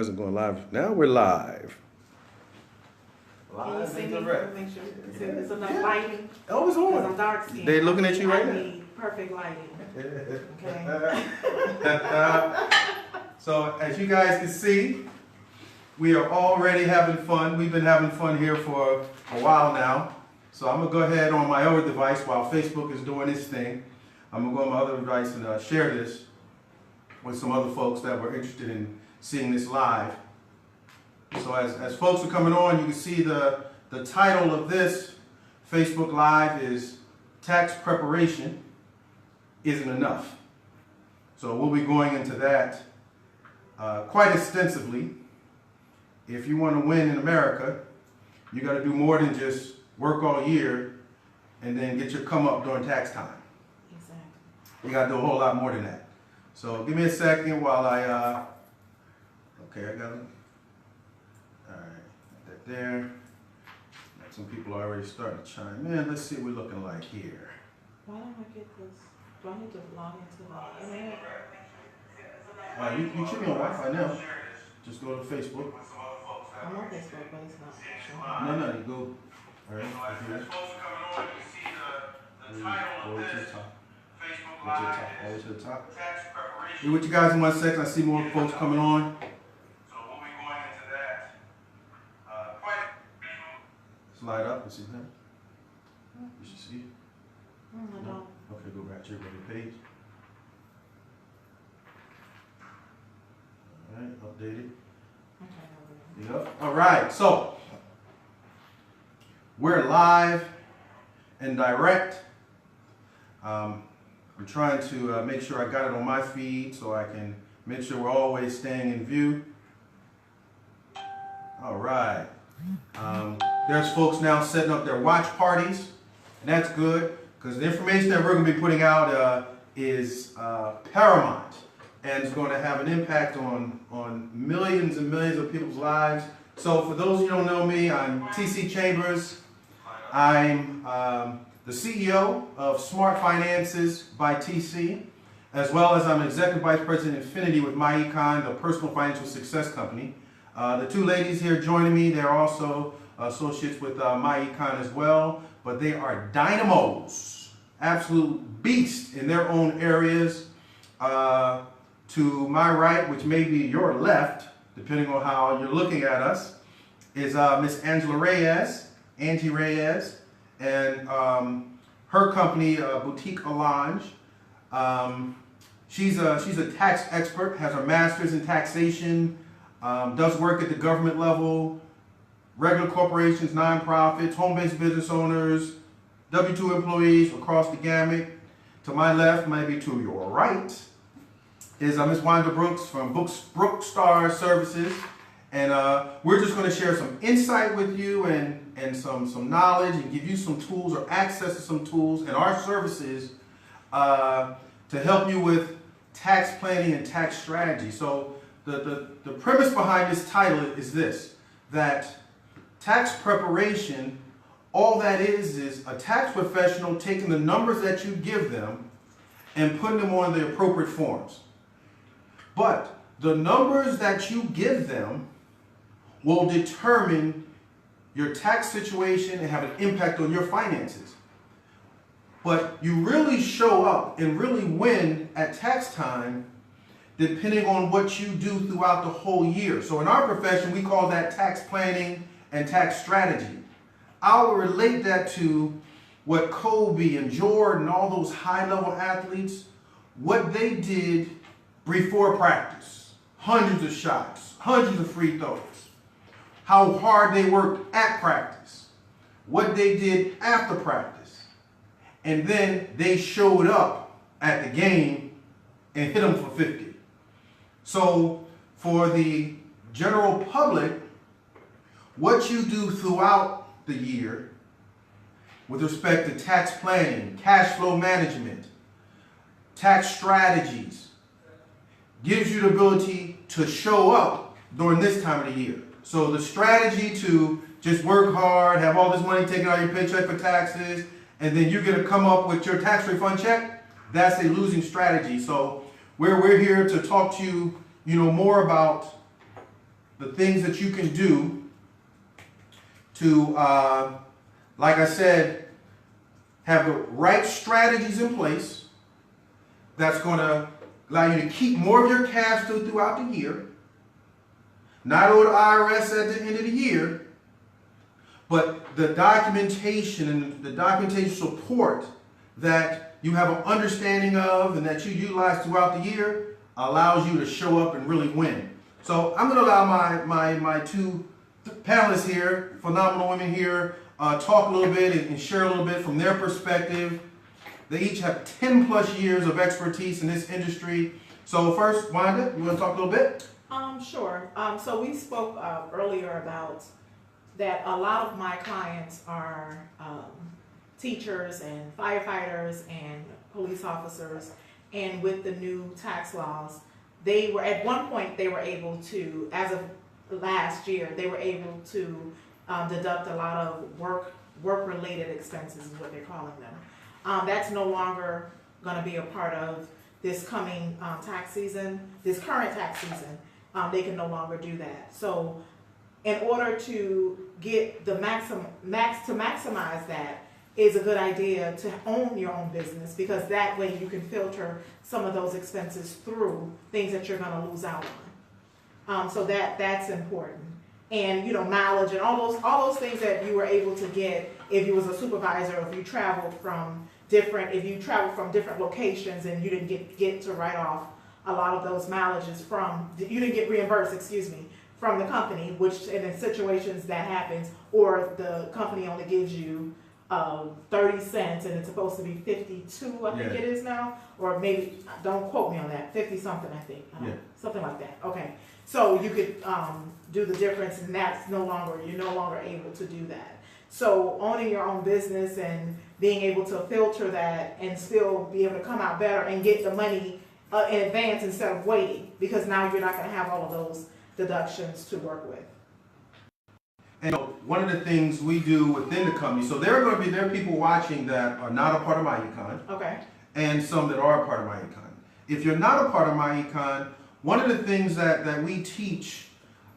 Wasn't going live. Now we're live. Can you see me? direct. Make sure there's enough lighting. Oh, it's Because I'm on. dark skinned. They looking at you right I now. need perfect lighting. Okay. So as you guys can see, we are already having fun. We've been having fun here for a while now. So I'm gonna go ahead on my other device while Facebook is doing its thing. I'm gonna go on my other device and share this with some other folks that were interested in seeing this live. So as folks are coming on, you can see the title of this Facebook Live is Tax Preparation Isn't Enough. So we'll be going into that quite extensively. If you want to win in America, you got to do more than just work all year and then get your come up during tax time. Exactly. You got to do a whole lot more than that. So give me a second while I, okay, I got it. All right, got that there. Some people are already starting to chime in. Let's see what we're looking like here. Why don't I get this? Do I need to log into the internet? You should be on Wi-Fi now. Just go to Facebook. I'm on Facebook, but it's not showing. No, you go. All right, here. Go to the top. Go to the top, all the way to the top. Be with you guys in 1 second. I see more folks coming on. So we'll be going into that. Slide up and see that. You should see it. I don't. Okay, go back to your regular page. All right, updated. Okay. Yep. All right, so we're live and direct. I'm trying to make sure I got it on my feed so I can make sure we're always staying in view. All right. There's folks now setting up their watch parties, and that's good because the information that we're going to be putting out is paramount and it's going to have an impact on millions and millions of people's lives. So for those who don't know me, I'm TC Chambers. I'm the CEO of Smart Finances by TC, as well as I'm Executive Vice President Infinity with Iconz, the personal financial success company. The two ladies here joining me, they're also associates with Iconz as well, but they are dynamos, absolute beasts in their own areas. To my right, which may be your left, depending on how you're looking at us, is Miss Angela Reyes, Angie Reyes, and her company, Boutique Iconz. She's a tax expert, has her master's in taxation, does work at the government level, regular corporations, nonprofits, home-based business owners, W-2 employees across the gamut. To my left, maybe to your right, is Ms. Wanda Brooks from Brookstar Services. And we're just going to share some insight with you and some knowledge and give you some tools or access to some tools and our services to help you with tax planning and tax strategy. So the premise behind this title is this, that tax preparation, all that is a tax professional taking the numbers that you give them and putting them on the appropriate forms. But the numbers that you give them will determine your tax situation and have an impact on your finances. But you really show up and really win at tax time depending on what you do throughout the whole year. So in our profession, we call that tax planning and tax strategy. I will relate that to what Kobe and Jordan, all those high-level athletes, what they did before practice. Hundreds of shots, hundreds of free throws. How hard they worked at practice. What they did after practice. And then they showed up at the game and hit them for 50. So for the general public, what you do throughout the year with respect to tax planning, cash flow management, tax strategies, gives you the ability to show up during this time of the year. So the strategy to just work hard, have all this money taken out of your paycheck for taxes, and then you're going to come up with your tax refund check, that's a losing strategy. So we're here to talk to you, more about the things that you can do to, like I said, have the right strategies in place that's going to allow you to keep more of your cash flow throughout the year, not owe the IRS at the end of the year, but the documentation and the documentation support that you have an understanding of and that you utilize throughout the year allows you to show up and really win. So I'm going to allow my two panelists here, phenomenal women here, talk a little bit and share a little bit from their perspective. They each have 10 plus years of expertise in this industry. So first, Wanda, you want to talk a little bit? Sure. So we spoke earlier about that a lot of my clients are teachers and firefighters and police officers, and with the new tax laws, they were at one point they were able to, as of last year, they were able to deduct a lot of work related expenses is what they're calling them. That's no longer going to be a part of this coming tax season, this current tax season. They can no longer do that. So in order to get the maximize that, is a good idea to own your own business, because that way you can filter some of those expenses through things that you're going to lose out on. So that's important. And mileage and all those things that you were able to get if you was a supervisor, if you traveled from different locations and you didn't get to write off a lot of those mileages you didn't get reimbursed, from the company, which in situations that happens, or the company only gives you 30 cents and it's supposed to be 52, I think it is now, or maybe, don't quote me on that, 50 something, I think, something like that. Okay, so you could do the difference, and you're no longer able to do that. So owning your own business and being able to filter that and still be able to come out better and get the money in advance instead of waiting, because now you're not going to have all of those deductions to work with. And one of the things we do within the company, so there are people watching that are not a part of my Econ, okay, and some that are a part of my Econ. If you're not a part of my Econ, one of the things that we teach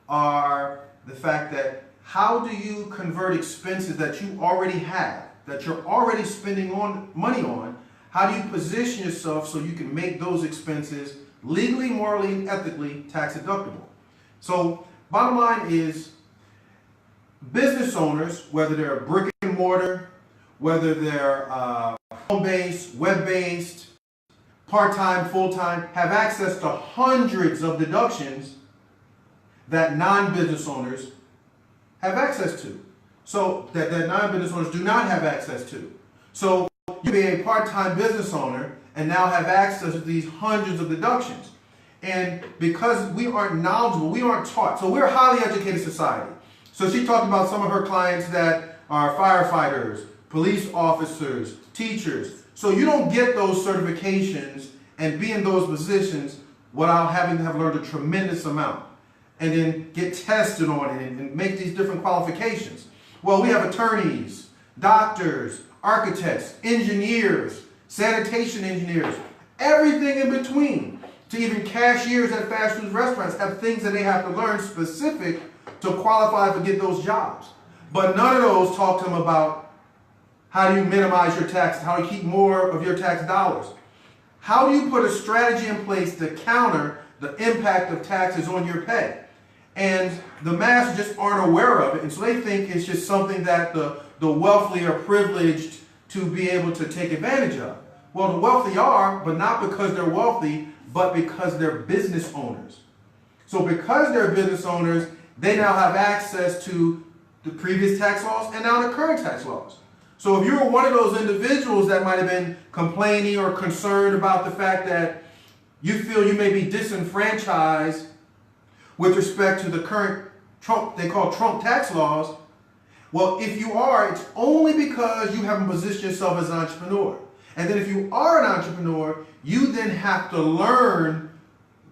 are the fact that how do you convert expenses that you already have, that you're already spending money on, how do you position yourself so you can make those expenses legally, morally, and ethically tax deductible? So bottom line is, business owners, whether they're brick and mortar, whether they're home-based, web-based, part-time, full-time, have access to hundreds of deductions that non-business owners have access to. So that non-business owners do not have access to. So you be a part-time business owner and now have access to these hundreds of deductions. And because we aren't knowledgeable, we aren't taught. So we're a highly educated society. So she talked about some of her clients that are firefighters, police officers, teachers. So you don't get those certifications and be in those positions without having to have learned a tremendous amount and then get tested on it and make these different qualifications. Well, we have attorneys, doctors, architects, engineers, sanitation engineers, everything in between, to even cashiers at fast food restaurants have things that they have to learn specific to qualify to get those jobs. But none of those talk to them about how do you minimize your taxes, how do you keep more of your tax dollars. How do you put a strategy in place to counter the impact of taxes on your pay? And the mass just aren't aware of it, and so they think it's just something that the wealthy are privileged to be able to take advantage of. Well, the wealthy are, but not because they're wealthy, but because they're business owners. So because they're business owners, they now have access to the previous tax laws and now the current tax laws. So if you're one of those individuals that might have been complaining or concerned about the fact that you feel you may be disenfranchised with respect to the current Trump, they call Trump tax laws, well, if you are, it's only because you haven't positioned yourself as an entrepreneur. And then if you are an entrepreneur, you then have to learn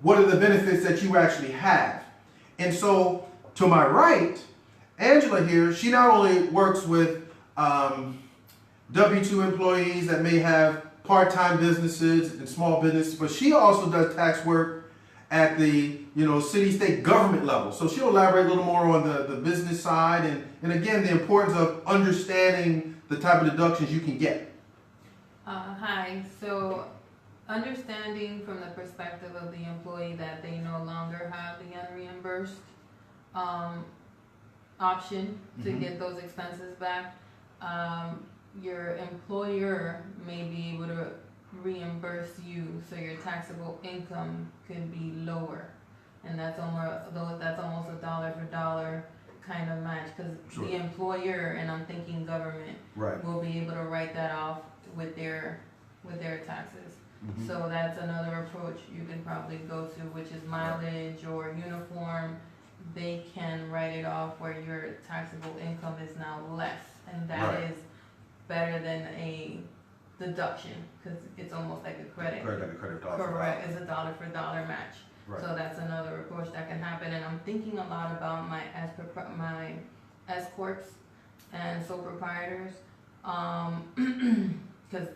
what are the benefits that you actually have. And so to my right, Angela here, she not only works with W-2 employees that may have part-time businesses and small businesses, but she also does tax work at the city, state government level. So she'll elaborate a little more on the business side and again, the importance of understanding the type of deductions you can get. Hi, so understanding from the perspective of the employee that they no longer have the unreimbursed option to get those expenses back, your employer may be able to reimburse you so your taxable income could be lower, and that's almost a dollar for dollar kind of match, because Sure. the employer, and I'm thinking government, Right. will be able to write that off with their taxes. Mhm. So that's another approach you can probably go to, which is mileage or uniform. They can write it off where your taxable income is now less, and that Right. is better than a deduction, because it's almost like a credit. Credit dollar. Correct, it's a dollar for dollar match. Right. So that's another approach that can happen, and I'm thinking a lot about my S corps and sole proprietors, because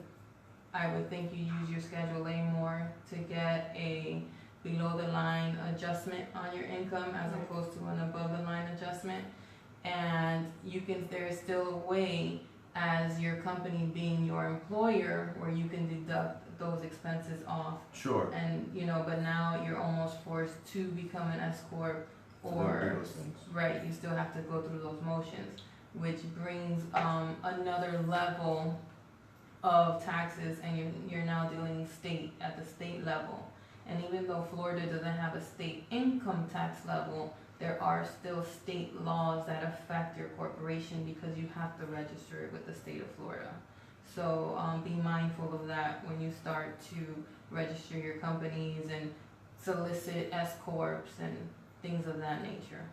I would think you use your Schedule A more to get a below the line adjustment on your income as opposed to an above the line adjustment, and there's still a way as your company being your employer where you can deduct those expenses off. Sure. And but now you're almost forced to become an S corp, Do or those things. right, you still have to go through those motions, which brings another level of taxes, and you're now dealing at the state level. And even though Florida doesn't have a state income tax level, there are still state laws that affect your corporation because you have to register it with the state of Florida. So be mindful of that when you start to register your companies and solicit S corps and things of that nature.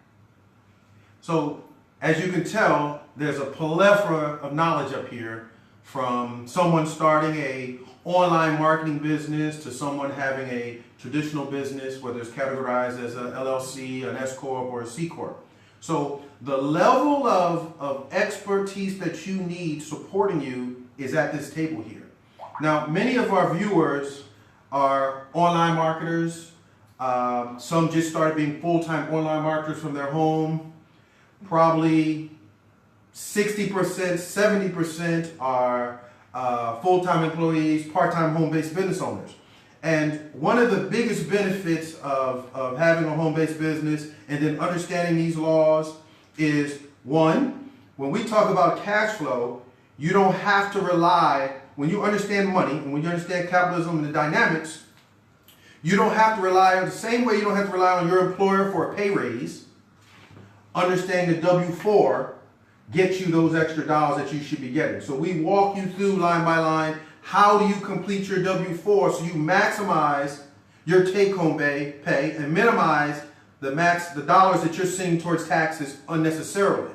So, as you can tell, there's a plethora of knowledge up here, from someone starting a online marketing business to someone having a traditional business, whether it's categorized as a LLC, an S corp, or a C corp. So the level of expertise that you need supporting you is at this table here. Now, many of our viewers are online marketers. Some just started being full-time online marketers from their home. Probably 60%, 70% are full-time employees, part-time home-based business owners. And one of the biggest benefits of having a home-based business and then understanding these laws is, one, when we talk about cash flow, you don't have to rely, when you understand money and when you understand capitalism and the dynamics, you don't have to rely on the same way you don't have to rely on your employer for a pay raise. Understanding the W-4 gets you those extra dollars that you should be getting. So we walk you through line by line, how do you complete your W-4 so you maximize your take-home pay and minimize the dollars that you're sending towards taxes unnecessarily.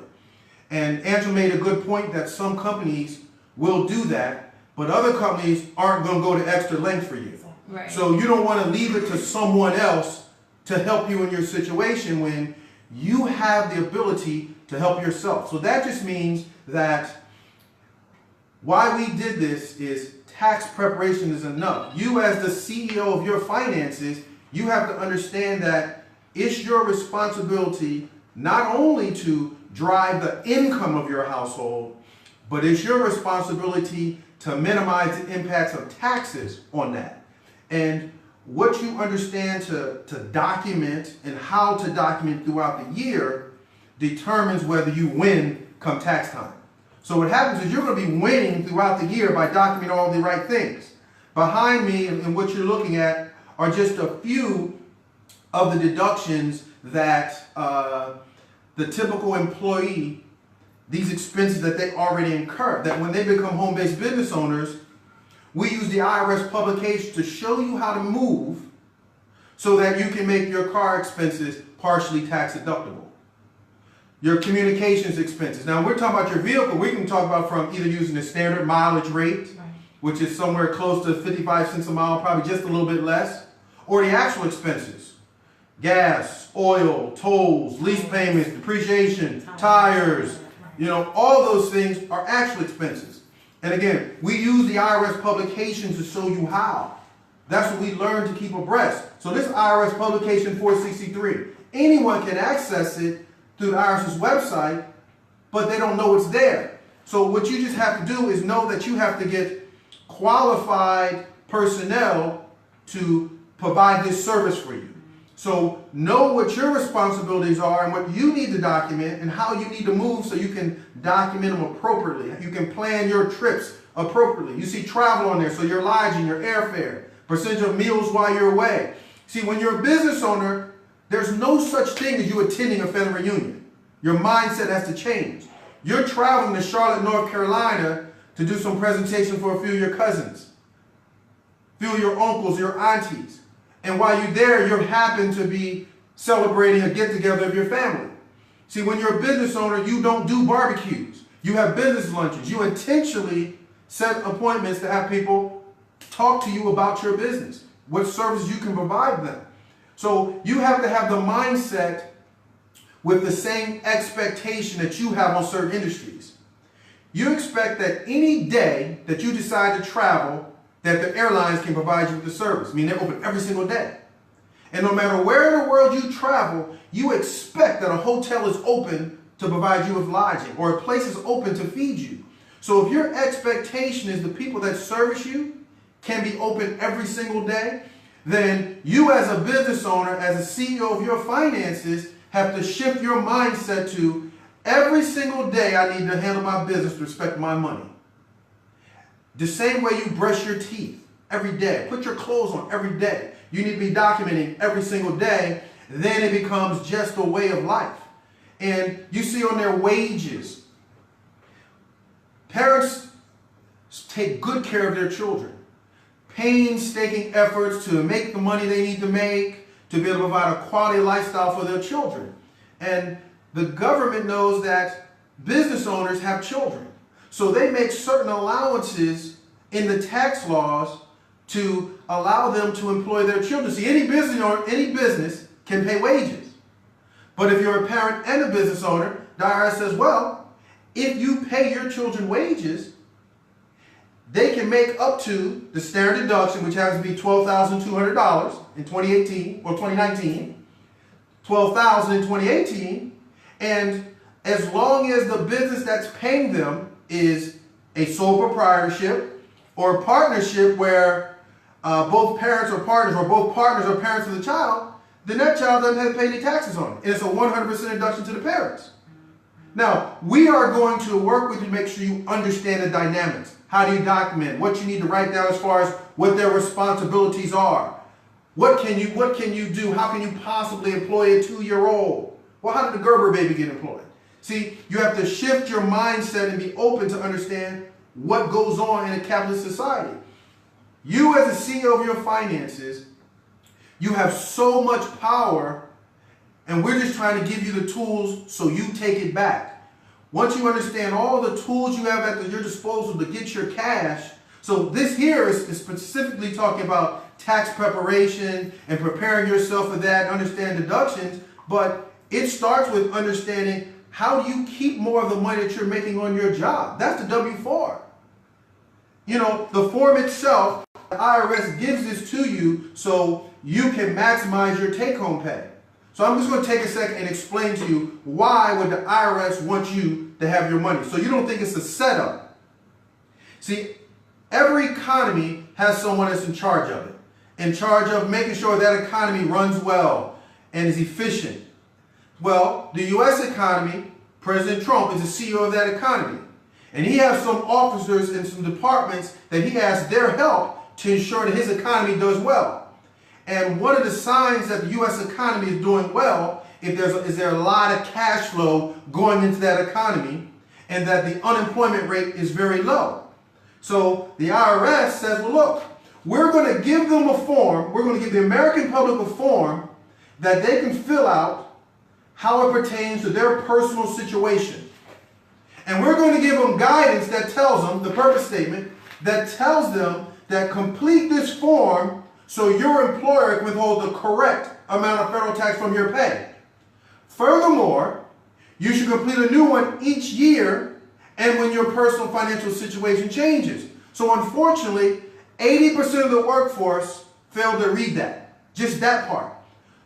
And Angela made a good point that some companies will do that, but other companies aren't going to go to extra length for you. Right. So you don't want to leave it to someone else to help you in your situation when you have the ability to help yourself. So that just means that why we did this is tax preparation is enough. You, as the CEO of your finances, you have to understand that it's your responsibility not only to drive the income of your household, but it's your responsibility to minimize the impacts of taxes on that. And what you understand to document and how to document throughout the year determines whether you win come tax time. So what happens is you're going to be winning throughout the year by documenting all the right things. Behind me and what you're looking at are just a few of the deductions that the typical employee, these expenses that they already incur, that when they become home-based business owners, we use the IRS publication to show you how to move so that you can make your car expenses partially tax deductible. Your communications expenses. Now we're talking about your vehicle. We can talk about from either using the standard mileage rate, which is somewhere close to 55 cents a mile, probably just a little bit less, or the actual expenses. Gas, oil, tolls, lease payments, depreciation, tires, all those things are actual expenses. And again, we use the IRS publication to show you how. That's what we learn to keep abreast. So this IRS publication 463, anyone can access it through the IRS's website, but they don't know it's there. So what you just have to do is know that you have to get qualified personnel to provide this service for you. So know what your responsibilities are and what you need to document and how you need to move so you can document them appropriately. You can plan your trips appropriately. You see travel on there, so your lodging, your airfare, percentage of meals while you're away. See, when you're a business owner, there's no such thing as you attending a family reunion. Your mindset has to change. You're traveling to Charlotte, North Carolina to do some presentation for a few of your cousins, a few of your uncles, your aunties. And while you're there, you happen to be celebrating a get-together of your family. See, when you're a business owner, you don't do barbecues. You have business lunches. You intentionally set appointments to have people talk to you about your business, what services you can provide them. So you have to have the mindset with the same expectation that you have on certain industries. You expect that any day that you decide to travel, that the airlines can provide you with the service. I mean, they're open every single day. And no matter where in the world you travel, you expect that a hotel is open to provide you with lodging or a place is open to feed you. So if your expectation is the people that service you can be open every single day, then you as a business owner, as a CEO of your finances, have to shift your mindset to every single day I need to handle my business to respect my money. The same way you brush your teeth every day, put your clothes on every day, you need to be documenting every single day, then it becomes just a way of life. And you see on their wages, parents take good care of their children. Painstaking efforts to make the money they need to make, to be able to provide a quality lifestyle for their children. And the government knows that business owners have children. So they make certain allowances in the tax laws to allow them to employ their children. See, any business can pay wages. But if you're a parent and a business owner, the IRS says, well, if you pay your children wages, they can make up to the standard deduction, which happens to be $12,200 in 2018 or 2019, $12,000 in 2018, and as long as the business that's paying them is a sole proprietorship or a partnership where both parents are partners or both partners are parents of the child, then that child doesn't have to pay any taxes on it. And it's a 100% deduction to the parents. Now, we are going to work with you to make sure you understand the dynamics. How do you document? What you need to write down as far as what their responsibilities are. What can you do? How can you possibly employ a 2-year-old? Well, how did the Gerber baby get employed? See, you have to shift your mindset and be open to understand what goes on in a capitalist society. You as a CEO of your finances, you have so much power, and we're just trying to give you the tools so you take it back. Once you understand all the tools you have at your disposal to get your cash, so this here is specifically talking about tax preparation and preparing yourself for that and understand deductions, but it starts with understanding how do you keep more of the money that you're making on your job. That's the W-4. You know, the form itself, the IRS gives this to you so you can maximize your take-home pay. So I'm just going to take a second and explain to you why would the IRS want you to have your money. So you don't think it's a setup. See, every economy has someone that's in charge of it. In charge of making sure that economy runs well and is efficient. Well, the U.S. economy, President Trump is the CEO of that economy. And he has some officers and some departments that he asks their help to ensure that his economy does well. And one of the signs that the U.S. economy is doing well is there a lot of cash flow going into that economy and that the unemployment rate is very low. So the IRS says, well, look, we're going to give them a form, we're going to give the American public a form that they can fill out how it pertains to their personal situation. And we're going to give them guidance that tells them, the purpose statement, that tells them that complete this form so your employer can withhold the correct amount of federal tax from your pay. Furthermore, you should complete a new one each year and when your personal financial situation changes. So unfortunately, 80% of the workforce failed to read that, just that part.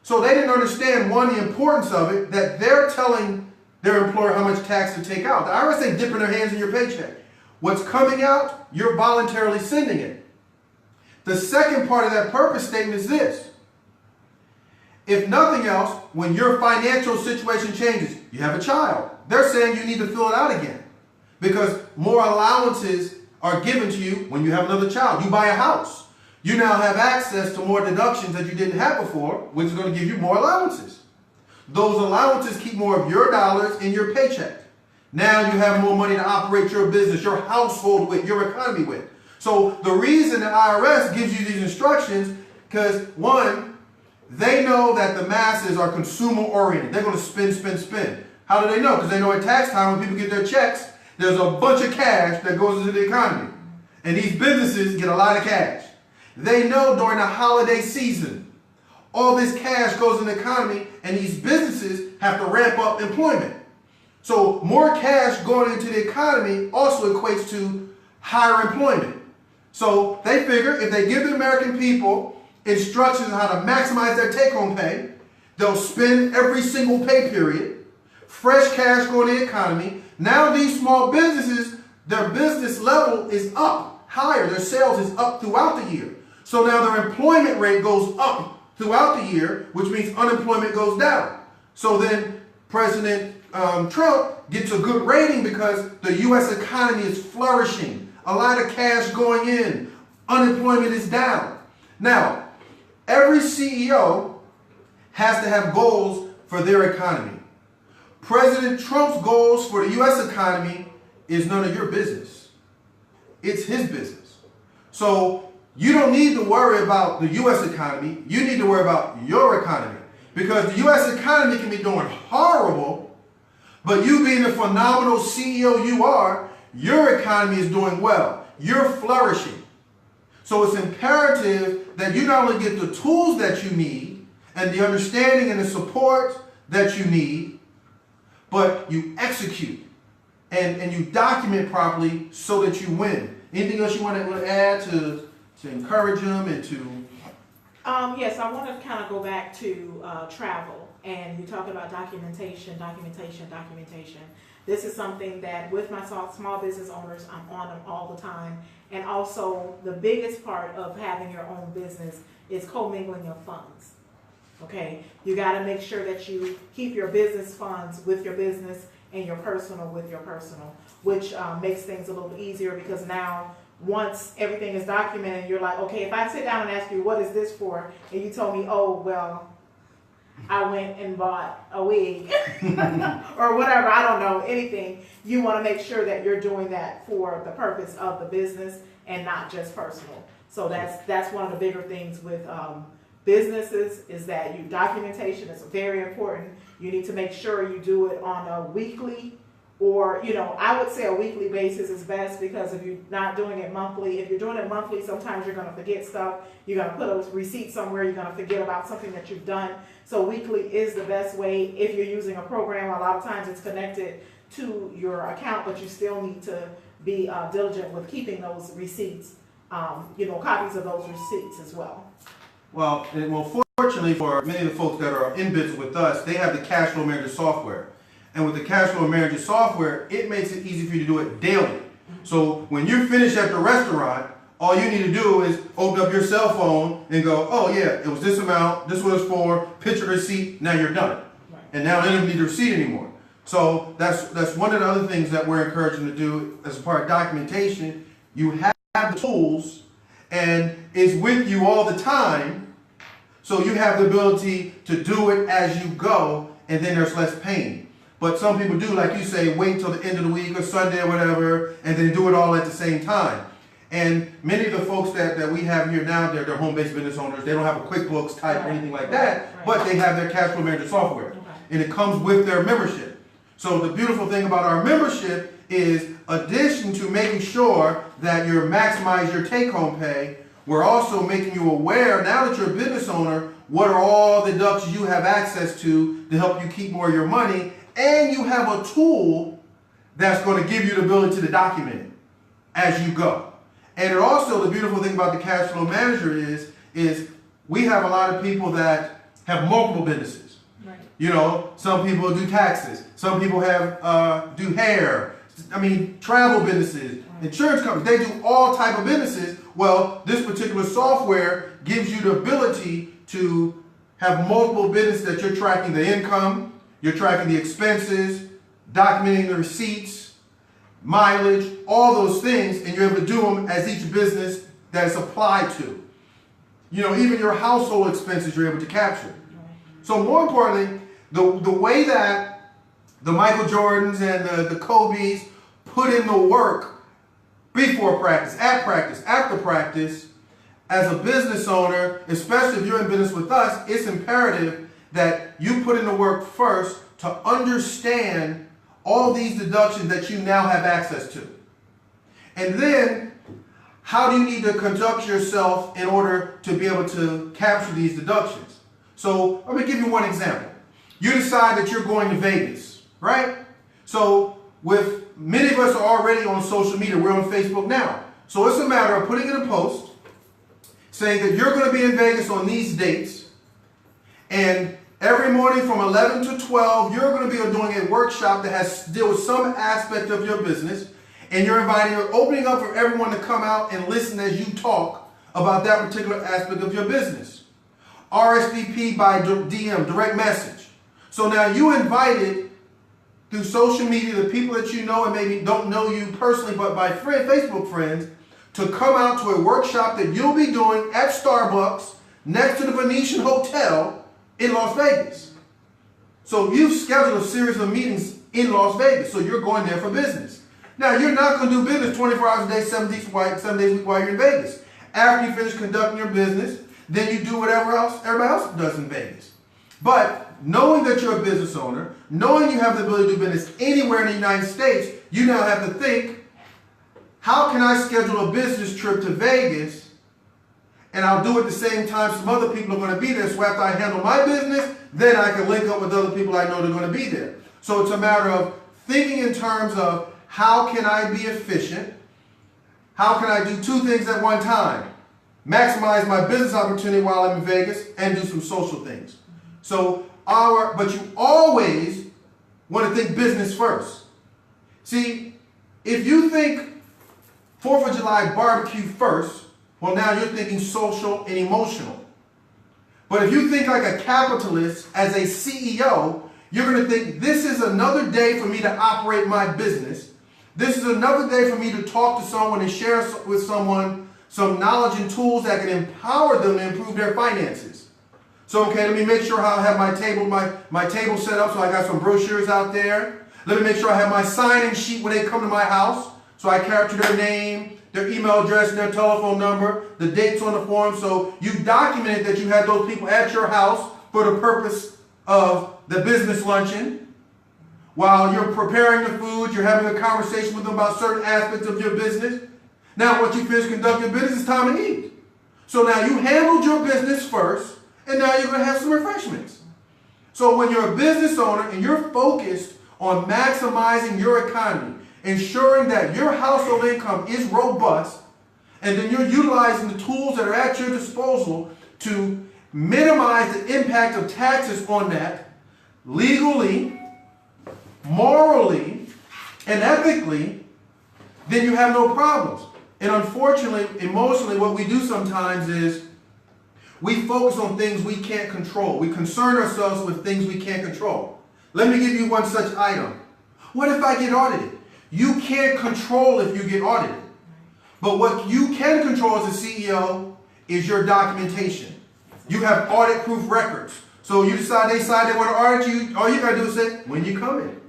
So they didn't understand, one, the importance of it, that they're telling their employer how much tax to take out. The IRS ain't dipping their hands in your paycheck. What's coming out, you're voluntarily sending it. The second part of that purpose statement is this. If nothing else, when your financial situation changes, you have a child, they're saying you need to fill it out again because more allowances are given to you when you have another child. You buy a house. You now have access to more deductions that you didn't have before, which is going to give you more allowances. Those allowances keep more of your dollars in your paycheck. Now you have more money to operate your business, your household with, your economy with. So the reason the IRS gives you these instructions, because one, they know that the masses are consumer oriented. They're going to spend, spend, spend. How do they know? Because they know at tax time when people get their checks, there's a bunch of cash that goes into the economy. And these businesses get a lot of cash. They know during the holiday season, all this cash goes in the economy and these businesses have to ramp up employment. So more cash going into the economy also equates to higher employment. So they figure if they give the American people instructions on how to maximize their take-home pay, they'll spend every single pay period, fresh cash going to the economy. Now these small businesses, their business level is up higher. Their sales is up throughout the year. So now their employment rate goes up throughout the year, which means unemployment goes down. So then President Trump gets a good rating because the U.S. economy is flourishing. A lot of cash going in. Unemployment is down. Now, every CEO has to have goals for their economy. President Trump's goals for the U.S. economy is none of your business. It's his business. So you don't need to worry about the U.S. economy. You need to worry about your economy. Because the U.S. economy can be doing horrible, but you being the phenomenal CEO you are, your economy is doing well. You're flourishing. So it's imperative that you not only get the tools that you need and the understanding and the support that you need, but you execute and you document properly so that you win. Anything else you want to add to encourage them and to... Yes, I want to kind of go back to travel, and you talk about documentation. This is something that with my small business owners, I'm on them all the time. And also the biggest part of having your own business is commingling your funds. Okay, you got to make sure that you keep your business funds with your business and your personal with your personal, which makes things a little easier because now once everything is documented, you're like, okay, if I sit down and ask you, what is this for? And you told me, oh, well, I went and bought a wig or whatever, I don't know, anything. You want to make sure that you're doing that for the purpose of the business and not just personal. So that's one of the bigger things with businesses is that documentation is very important. You need to make sure you do it on a weekly or, I would say a weekly basis is best because if you're not doing it monthly, if you're doing it monthly, sometimes you're going to forget stuff. You're going to put a receipt somewhere. You're going to forget about something that you've done. So weekly is the best way. If you're using a program, a lot of times it's connected to your account, but you still need to be diligent with keeping those receipts, copies of those receipts as well. Well, fortunately for many of the folks that are in business with us, they have the cash flow manager software. And with the cash flow manager software, it makes it easy for you to do it daily. So when you're finished at the restaurant, all you need to do is open up your cell phone and go, oh yeah, it was this amount, this was for, picture receipt, now you're done. Right. And now they don't need the receipt anymore. So that's one of the other things that we're encouraging to do as a part of documentation. You have the tools and it's with you all the time. So you have the ability to do it as you go and then there's less pain. But some people do, like you say, wait till the end of the week or Sunday or whatever, and then do it all at the same time. And many of the folks that we have here now, they're home-based business owners. They don't have a QuickBooks type or anything like that, but they have their cash flow manager software. And it comes with their membership. So the beautiful thing about our membership is, addition to making sure that you maximize your take-home pay, we're also making you aware, now that you're a business owner, what are all the deductions you have access to help you keep more of your money. And you have a tool that's going to give you the ability to document it as you go. And it also, the beautiful thing about the cash flow manager is we have a lot of people that have multiple businesses. Right. You know, some people do taxes. Some people have do hair. I mean, travel businesses, insurance companies. They do all type of businesses. Well, this particular software gives you the ability to have multiple businesses that you're tracking the income, you're tracking the expenses, documenting the receipts, mileage, all those things, and you're able to do them as each business that it's applied to. You know, even your household expenses you're able to capture. So more importantly, the way that the Michael Jordans and the Kobes put in the work before practice, at practice, after practice, as a business owner, especially if you're in business with us, it's imperative that you put in the work first to understand all these deductions that you now have access to. And then, how do you need to conduct yourself in order to be able to capture these deductions? So, let me give you one example. You decide that you're going to Vegas, right? So, with many of us are already on social media, we're on Facebook now. So it's a matter of putting in a post saying that you're going to be in Vegas on these dates, and every morning from 11 to 12, you're going to be doing a workshop that has to deal with some aspect of your business, and you're opening up for everyone to come out and listen as you talk about that particular aspect of your business. RSVP by DM, direct message. So now you invited through social media the people that you know and maybe don't know you personally, but by Facebook friends, to come out to a workshop that you'll be doing at Starbucks next to the Venetian Hotel in Las Vegas. So you've scheduled a series of meetings in Las Vegas, so you're going there for business. Now, you're not going to do business 24 hours a day, 7 days a week while you're in Vegas. After you finish conducting your business, then you do whatever else everybody else does in Vegas. But knowing that you're a business owner, knowing you have the ability to do business anywhere in the United States, you now have to think, how can I schedule a business trip to Vegas and I'll do it at the same time some other people are going to be there, so after I handle my business, then I can link up with other people I know they're going to be there. So it's a matter of thinking in terms of, how can I be efficient? How can I do two things at one time? Maximize my business opportunity while I'm in Vegas and do some social things. So but you always want to think business first. See, if you think 4th of July barbecue first, well, now you're thinking social and emotional. But if you think like a capitalist as a CEO, you're going to think, this is another day for me to operate my business. This is another day for me to talk to someone and share with someone some knowledge and tools that can empower them to improve their finances. So, okay, let me make sure I have my table set up, so I got some brochures out there. Let me make sure I have my sign-in sheet when they come to my house, so I capture their name, their email address, and their telephone number, the dates on the form, so you documented that you had those people at your house for the purpose of the business luncheon. While you're preparing the food, you're having a conversation with them about certain aspects of your business. Now, once you finish conducting your business, it's time to eat. So now you handled your business first, and now you're going to have some refreshments. So when you're a business owner and you're focused on maximizing your economy, ensuring that your household income is robust, and then you're utilizing the tools that are at your disposal to minimize the impact of taxes on that, legally, morally, and ethically, then you have no problems. And unfortunately, emotionally, what we do sometimes is we focus on things we can't control. We concern ourselves with things we can't control. Let me give you one such item. What if I get audited? You can't control if you get audited. But what you can control as a CEO is your documentation. You have audit-proof records. So they decide they want to audit you, all you got to do is say, when you come in.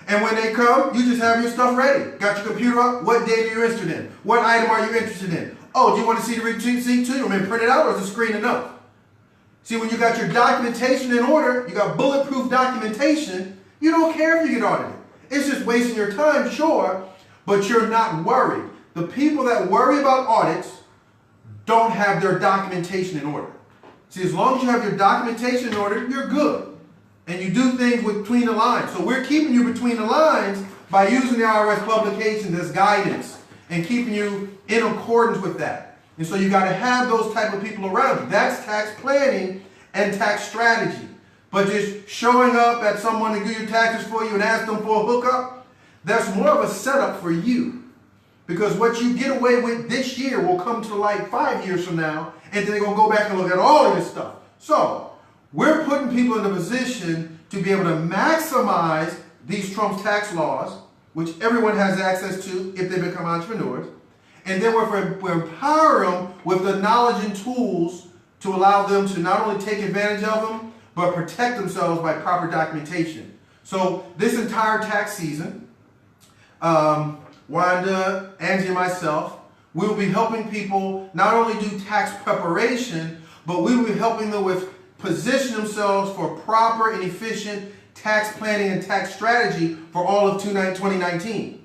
And when they come, you just have your stuff ready. Got your computer up, what data you're interested in. What item are you interested in? Oh, do you want to see the receipt too? You want me to print it out, or is the screen enough? See, when you got your documentation in order, you got bulletproof documentation, you don't care if you get audited. It's just wasting your time, sure, but you're not worried. The people that worry about audits don't have their documentation in order. See, as long as you have your documentation in order, you're good. And you do things between the lines. So we're keeping you between the lines by using the IRS publications as guidance and keeping you in accordance with that. And so you got to have those type of people around you. That's tax planning and tax strategy. But just showing up at someone to do your taxes for you and ask them for a hookup, that's more of a setup for you. Because what you get away with this year will come to light 5 years from now, and then they're going to go back and look at all of this stuff. So we're putting people in a position to be able to maximize these Trump's tax laws, which everyone has access to if they become entrepreneurs. And then we're empowering them with the knowledge and tools to allow them to not only take advantage of them, but protect themselves by proper documentation. So this entire tax season, Wanda, Angie, and myself, we will be helping people not only do tax preparation, but we will be helping them with position themselves for proper and efficient tax planning and tax strategy for all of 2019.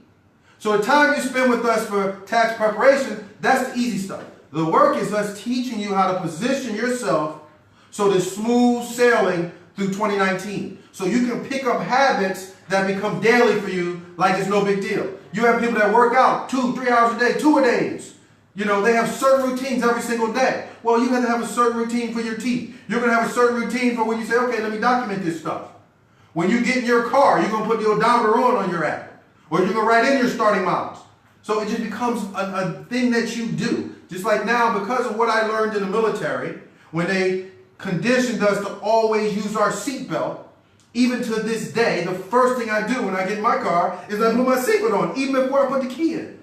So the time you spend with us for tax preparation, that's the easy stuff. The work is us teaching you how to position yourself so there's smooth sailing through 2019. So you can pick up habits that become daily for you like it's no big deal. You have people that work out 2-3 hours a day, 2-a-days. You know, they have certain routines every single day. Well, you have to have a certain routine for your teeth. You're going to have a certain routine for when you say, okay, let me document this stuff. When you get in your car, you're going to put the odometer on your app. Or you're going to write in your starting miles. So it just becomes a thing that you do. Just like now, because of what I learned in the military, when they conditioned us to always use our seatbelt, even to this day, the first thing I do when I get in my car is I put my seatbelt on, even before I put the key in.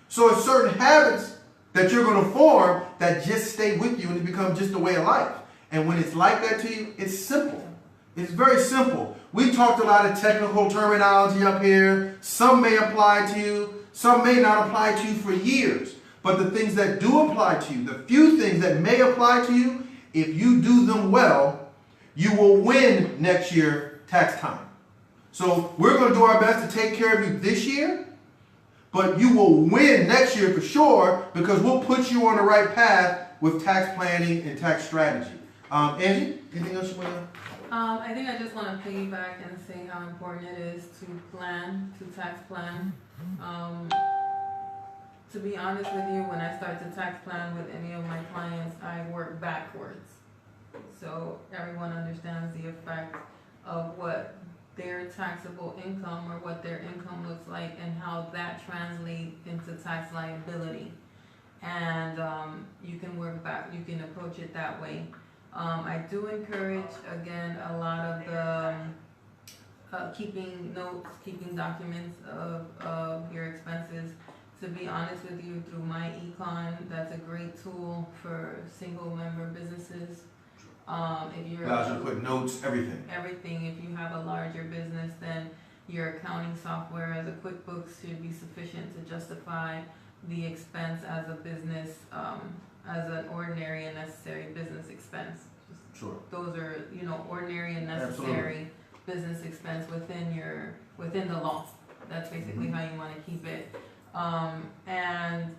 So it's certain habits that you're going to form that just stay with you and it becomes just a way of life. And when it's like that to you, it's simple. It's very simple. We talked a lot of technical terminology up here. Some may apply to you. Some may not apply to you for years. But the things that do apply to you, the few things that may apply to you, if you do them well, you will win next year tax time. So we're going to do our best to take care of you this year, but you will win next year for sure because we'll put you on the right path with tax planning and tax strategy. Angie, anything else you want to? I think I just want to piggyback and say how important it is to tax plan. To be honest with you, when I start to tax plan with any of my clients, I work backwards. So everyone understands the effect of what their taxable income or what their income looks like and how that translates into tax liability. And you can work back, you can approach it that way. I do encourage, again, a lot of the keeping notes, keeping documents of your expenses. To be honest with you, through my Iconz, that's a great tool for single member businesses. If you're allows you to put notes, everything. Everything. If you have a larger business, then your accounting software as a QuickBooks should be sufficient to justify the expense as a business, as an ordinary and necessary business expense. Sure. Those are, ordinary and necessary business expense within the law. That's basically how you want to keep it. And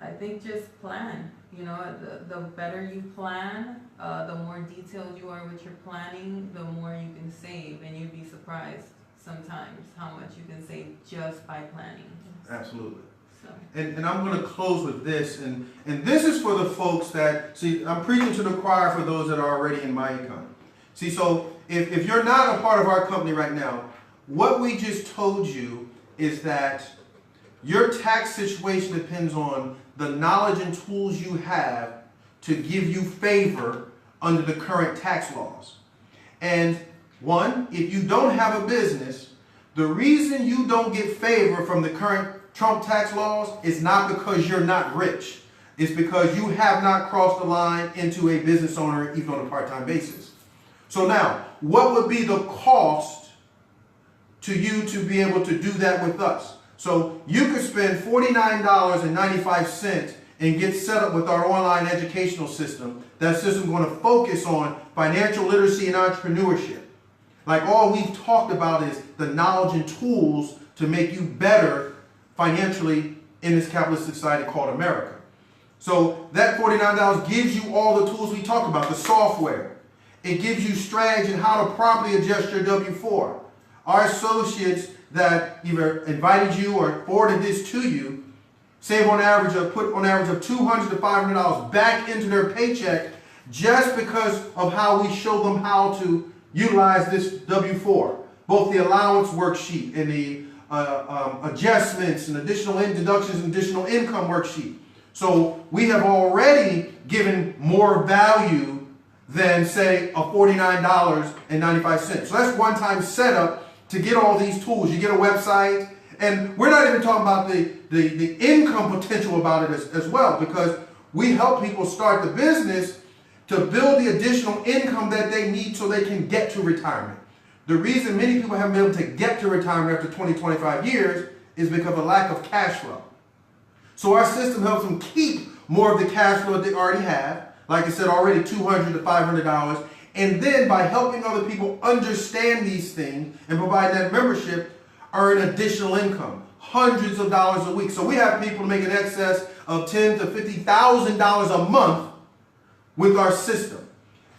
I think just plan. The better you plan, the more detailed you are with your planning, the more you can save, and you'd be surprised sometimes how much you can save just by planning. Absolutely. So. And I'm going to close with this, and this is for the folks that, see, I'm preaching to the choir for those that are already in my Iconz. See, so if you're not a part of our company right now, what we just told you is that your tax situation depends on the knowledge and tools you have to give you favor under the current tax laws. And one, if you don't have a business, the reason you don't get favor from the current Trump tax laws is not because you're not rich. It's because you have not crossed the line into a business owner even on a part-time basis. So now, what would be the cost to you to be able to do that with us? So you could spend $49.95 and get set up with our online educational system. That system is going to focus on financial literacy and entrepreneurship. Like all we've talked about is the knowledge and tools to make you better financially in this capitalist society called America. So that $49 gives you all the tools we talked about, the software. It gives you strategy on how to properly adjust your W-4. Our associates that either invited you or forwarded this to you put on average of $200 to $500 back into their paycheck just because of how we show them how to utilize this W-4, both the allowance worksheet and the adjustments and additional deductions and additional income worksheet. So we have already given more value than, say, a $49.95. So that's one-time setup to get all these tools. You get a website, and we're not even talking about the income potential about it as well, because we help people start the business to build the additional income that they need so they can get to retirement. The reason many people haven't been able to get to retirement after 20, 25 years is because of lack of cash flow. So our system helps them keep more of the cash flow that they already have, like I said already, $200 to $500, and then by helping other people understand these things and provide that membership, earn additional income, hundreds of dollars a week. So we have people make in excess of $10,000 to $50,000 a month with our system.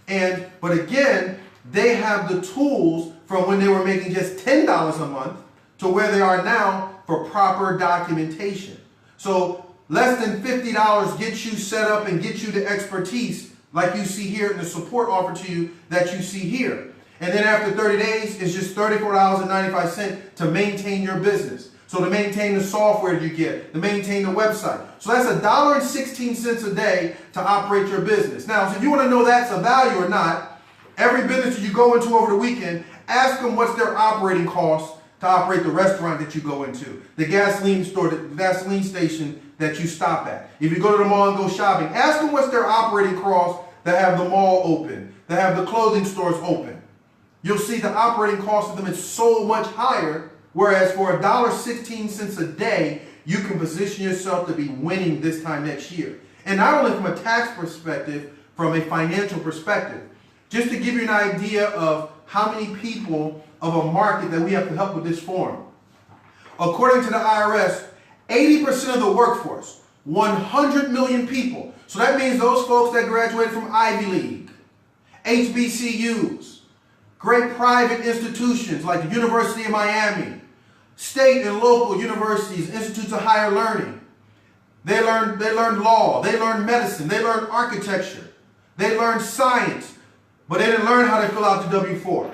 But again, they have the tools from when they were making just $10 a month to where they are now for proper documentation. So less than $50 gets you set up and gets you the expertise like you see here and the support offered to you that you see here. And then after 30 days, it's just $34.95 to maintain your business. So to maintain the software you get, to maintain the website. So that's $1.16 a day to operate your business. Now, so if you want to know that's a value or not, every business you go into over the weekend, ask them what's their operating cost to operate the restaurant that you go into, the gasoline store, the gasoline station that you stop at. If you go to the mall and go shopping, ask them what's their operating cost to have the mall open, to have the clothing stores open. You'll see the operating cost of them is so much higher, whereas for $1.16 a day, you can position yourself to be winning this time next year. And not only from a tax perspective, from a financial perspective. Just to give you an idea of how many people of a market that we have to help with this form. According to the IRS, 80% of the workforce, 100 million people. So that means those folks that graduated from Ivy League, HBCUs, great private institutions like the University of Miami, state and local universities, institutes of higher learning. They learned law, they learned medicine, they learned architecture, they learned science, but they didn't learn how to fill out the W-4.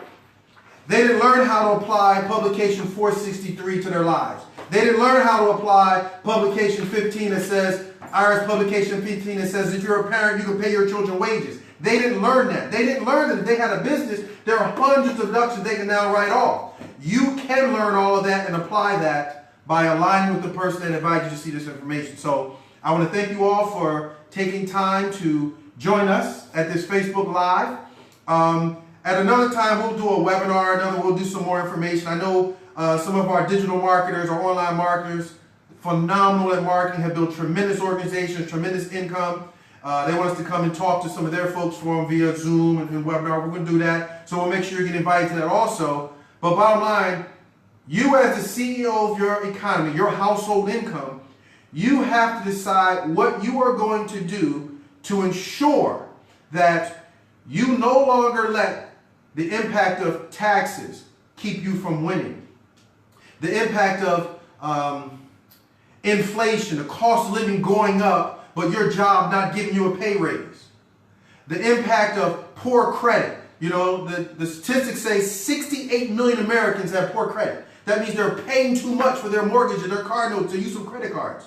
They didn't learn how to apply Publication 463 to their lives. They didn't learn how to apply Publication 15 that says, IRS Publication 15 that says if you're a parent, you can pay your children wages. They didn't learn that. They didn't learn that if they had a business, there are hundreds of deductions they can now write off. You can learn all of that and apply that by aligning with the person that invited you to see this information. So I want to thank you all for taking time to join us at this Facebook Live. At another time, we'll do a webinar. We'll do some more information. I know some of our digital marketers or online marketers, phenomenal at marketing, have built tremendous organizations, tremendous income. They want us to come and talk to some of their folks for them via Zoom and webinar. We're going to do that. So we'll make sure you get invited to that also. But bottom line, you as the CEO of your economy, your household income, you have to decide what you are going to do to ensure that you no longer let the impact of taxes keep you from winning. The impact of inflation, the cost of living going up, but your job not giving you a pay raise. The impact of poor credit. You know, the statistics say 68 million Americans have poor credit. That means they're paying too much for their mortgage and their car notes, their use of credit cards.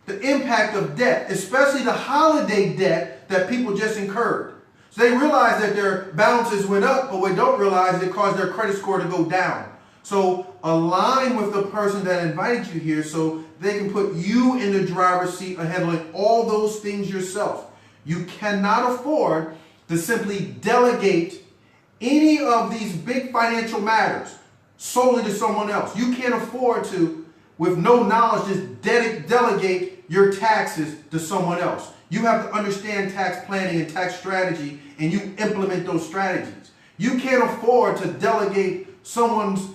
The impact of debt, especially the holiday debt that people just incurred. So they realize that their balances went up, but what they don't realize it caused their credit score to go down. So align with the person that invited you here so they can put you in the driver's seat of handling all those things yourself. You cannot afford to simply delegate any of these big financial matters solely to someone else. You can't afford to, with no knowledge, just delegate your taxes to someone else. You have to understand tax planning and tax strategy, and you implement those strategies. You can't afford to delegate someone's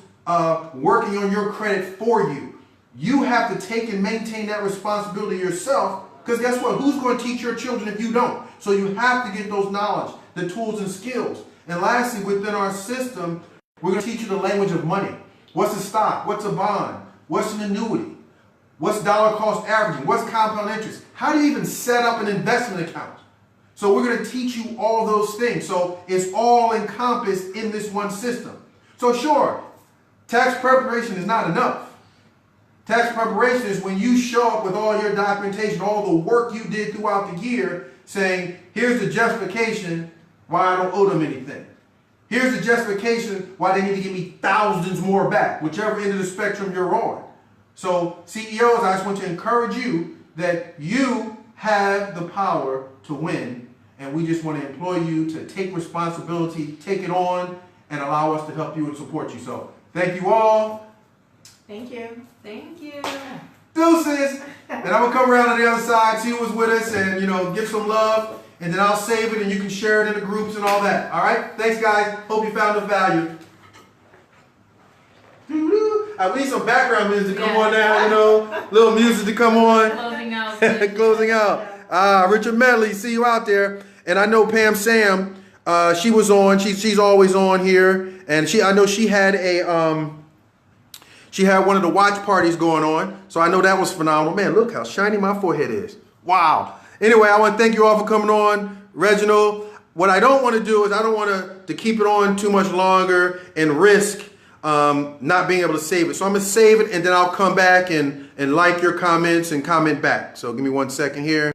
working on your credit for you. You have to take and maintain that responsibility yourself, because guess what? Who's going to teach your children if you don't? So you have to get those knowledge, the tools and skills. And lastly, within our system, we're going to teach you the language of money. What's a stock? What's a bond? What's an annuity? What's dollar cost averaging? What's compound interest? How do you even set up an investment account? So we're going to teach you all those things. So it's all encompassed in this one system. So sure, tax preparation is not enough. Tax preparation is when you show up with all your documentation, all the work you did throughout the year, saying, here's the justification why I don't owe them anything. Here's the justification why they need to give me thousands more back, whichever end of the spectrum you're on. So CEOs, I just want to encourage you that you have the power to win, and we just want to employ you to take responsibility, take it on, and allow us to help you and support you. So thank you all. Thank you. Thank you. Deuces. And I'm going to come around on the other side, see who was with us, and, give some love, and then I'll save it, and you can share it in the groups and all that. All right? Thanks, guys. Hope you found the value. I need some background music to come on now, little music to come on. Closing out. Closing out. Richard Medley, see you out there. And I know Pam Sam, she was on. She's always on here, and I know she had she had one of the watch parties going on, so I know that was phenomenal. Man, look how shiny my forehead is. Wow. Anyway, I want to thank you all for coming on. Reginald, what I don't want to do is I don't want to keep it on too much longer and risk not being able to save it. So I'm going to save it, and then I'll come back and like your comments and comment back. So give me 1 second here.